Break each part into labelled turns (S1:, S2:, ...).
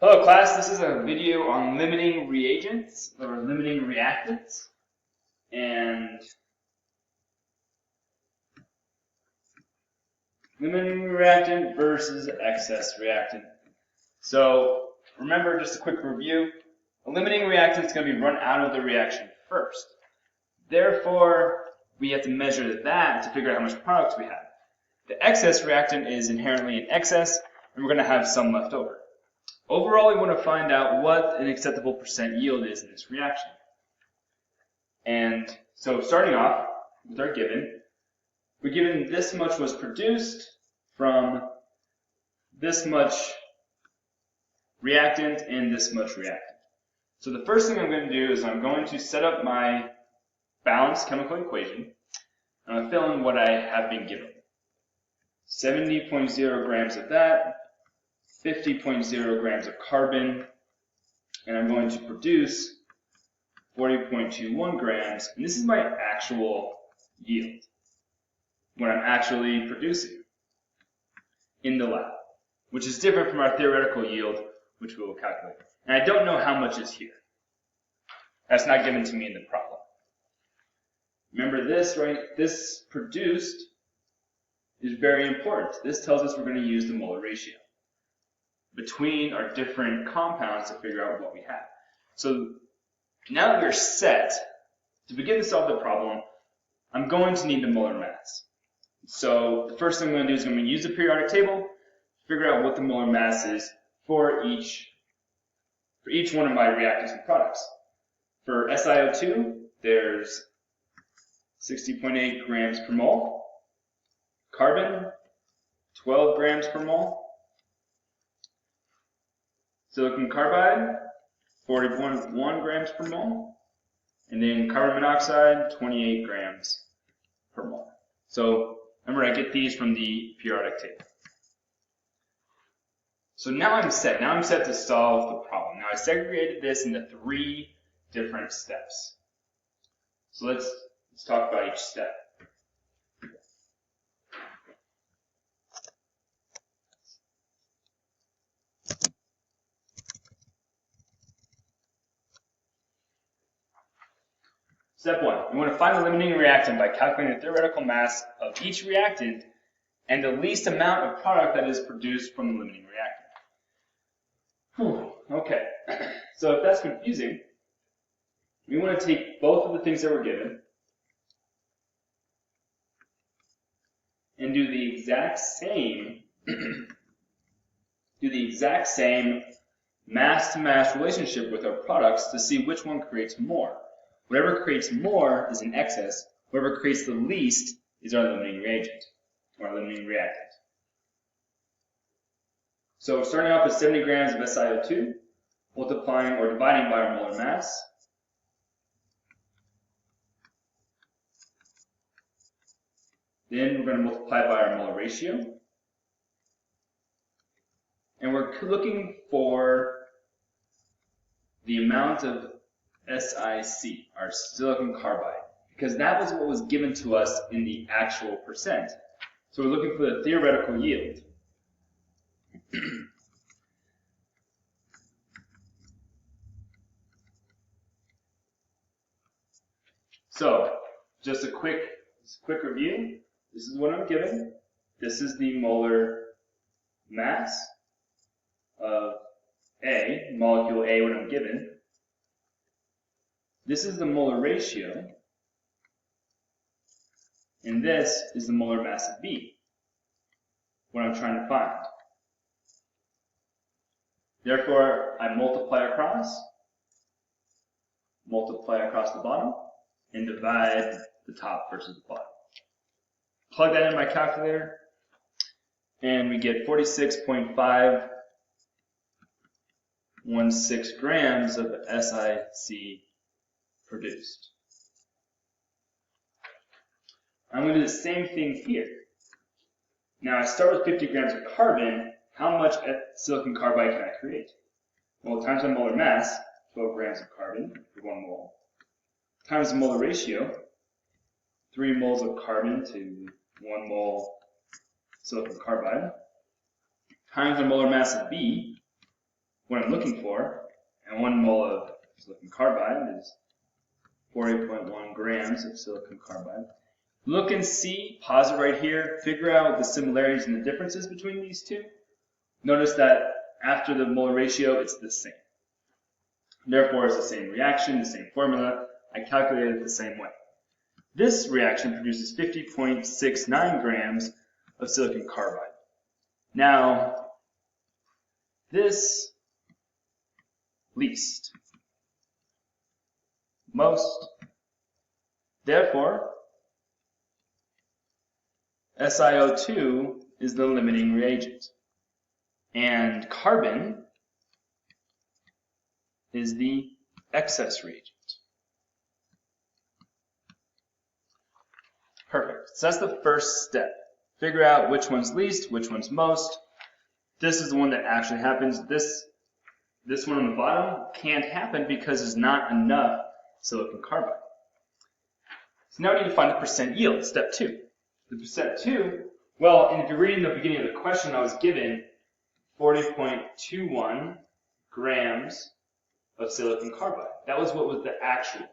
S1: Hello class, this is a video on limiting reagents or limiting reactants and limiting reactant versus excess reactant. So remember, just a quick review, a limiting reactant is going to be run out of the reaction first. Therefore, we have to measure that to figure out how much product we have. The excess reactant is inherently in excess and we're going to have some left over. Overall, we want to find out what an acceptable percent yield is in this reaction. And so starting off with our given, we're given this much was produced from this much reactant and this much reactant. So the first thing I'm going to do is I'm going to set up my balanced chemical equation. I'm going to fill in what I have been given. 70.0 grams of that, 50.0 grams of carbon, and I'm going to produce 40.21 grams, and this is my actual yield, what I'm actually producing in the lab, which is different from our theoretical yield, which we will calculate. And I don't know how much is here. That's not given to me in the problem. Remember this, right? This produced is very important. This tells us we're going to use the molar ratio between our different compounds to figure out what we have. So now that we're set, to begin to solve the problem, I'm going to need the molar mass. So the first thing I'm going to do is I'm going to use the periodic table to figure out what the molar mass is for each one of my reactants and products. For SiO2, there's 60.8 grams per mole. Carbon, 12 grams per mole. Silicon carbide, 40.1 grams per mole, and then carbon monoxide, 28 grams per mole. So remember, I get these from the periodic table. So now I'm set. Now I'm set to solve the problem. Now I segregated this into 3 different steps. So let's talk about each step. Step 1, we want to find the limiting reactant by calculating the theoretical mass of each reactant and the least amount of product that is produced from the limiting reactant. Okay, so if that's confusing, we want to take both of the things that were given and do the exact same mass-to-mass relationship with our products to see which one creates more. Whatever creates more is in excess. Whatever creates the least is our limiting reagent, or our limiting reactant. So starting off with 70 grams of SiO2, multiplying or dividing by our molar mass. Then we're going to multiply by our molar ratio. And we're looking for the amount of SiC, our silicon carbide, because that was what was given to us in the actual percent. So we're looking for the theoretical yield. So just a quick review. This is what I'm given. This is the molar mass of A, molecule A, what I'm given. This is the molar ratio, and this is the molar mass of B, what I'm trying to find. Therefore, I multiply across the bottom, and divide the top versus the bottom. Plug that in my calculator, and we get 46.516 grams of SiC produced. I'm going to do the same thing here. Now I start with 50 grams of carbon. How much silicon carbide can I create? Well, times my molar mass, 12 grams of carbon for 1 mole, times the molar ratio, 3 moles of carbon to 1 mole silicon carbide, times the molar mass of B, what I'm looking for, and 1 mole of silicon carbide is 40.1 grams of silicon carbide. Look and see, pause it right here, figure out the similarities and the differences between these two. Notice that after the molar ratio, it's the same. Therefore, it's the same reaction, the same formula. I calculated it the same way. This reaction produces 50.69 grams of silicon carbide. Now, this least, most, therefore, SiO2 is the limiting reagent, and carbon is the excess reagent. Perfect. So that's the first step. Figure out which one's least, which one's most. This is the one that actually happens. This one on the bottom can't happen because there's not enough silicon carbide. So now we need to find the percent yield, step 2. The percent 2, well, and if you're reading the beginning of the question, I was given 40.21 grams of silicon carbide. That was what was the actual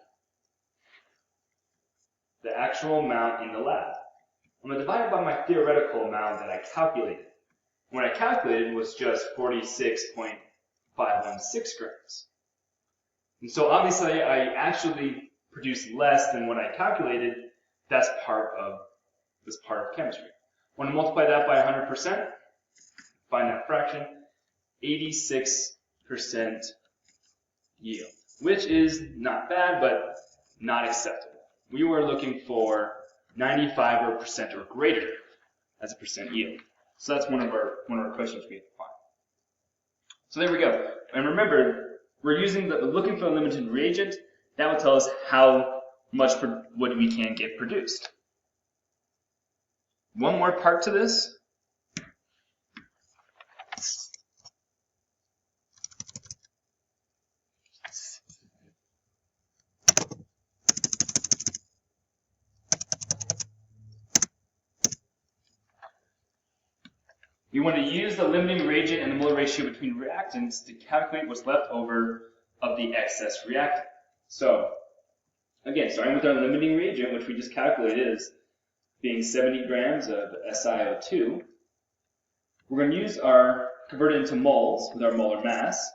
S1: amount in the lab. I'm going to divide it by my theoretical amount that I calculated. What I calculated was just 46.516 grams. And so obviously I actually produced less than what I calculated. That's part of chemistry. I want to multiply that by 100%, find that fraction, 86% yield, which is not bad, but not acceptable. We were looking for 95% or greater as a percent yield. So that's one of our questions we have to find. So there we go. And remember, we're looking for a limited reagent. That will tell us how much what we can get produced. One more part to this. You want to use the limiting reagent and the molar ratio between reactants to calculate what's left over of the excess reactant. So, again, starting with our limiting reagent, which we just calculated is being 70 grams of SiO2, we're going to convert it into moles with our molar mass.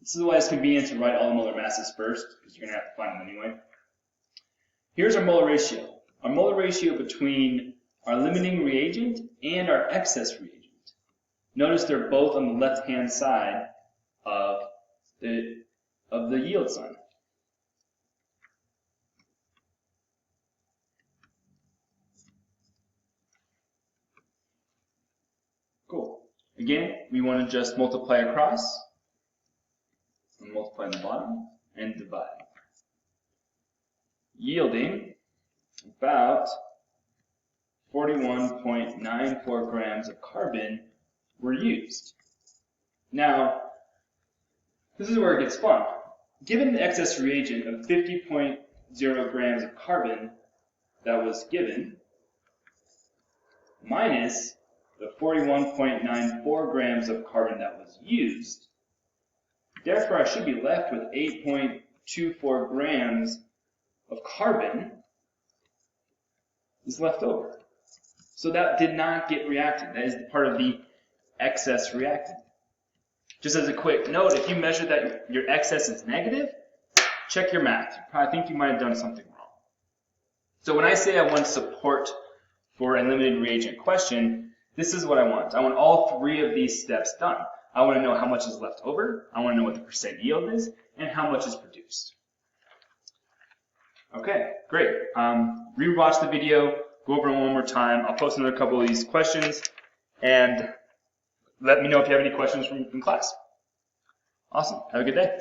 S1: This is why it's convenient to write all the molar masses first, because you're going to have to find them anyway. Here's our molar ratio. Our molar ratio between our limiting reagent and our excess reagent. Notice they're both on the left-hand side of the yield sign. Cool. Again, we want to just multiply across, and multiply on the bottom, and divide. Yielding about 41.94 grams of carbon were used. Now, this is where it gets fun. Given the excess reagent of 50.0 grams of carbon that was given, minus the 41.94 grams of carbon that was used, therefore I should be left with 8.24 grams of carbon is left over. So that did not get reacted. That is part of the excess reactant. Just as a quick note, if you measure that your excess is negative, check your math. I think you might have done something wrong. So when I say I want support for a limited reagent question, this is what I want. I want all 3 of these steps done. I want to know how much is left over, I want to know what the percent yield is, and how much is produced. Okay, great. Rewatch the video, go over it one more time. I'll post another couple of these questions, and let me know if you have any questions from class. Awesome. Have a good day.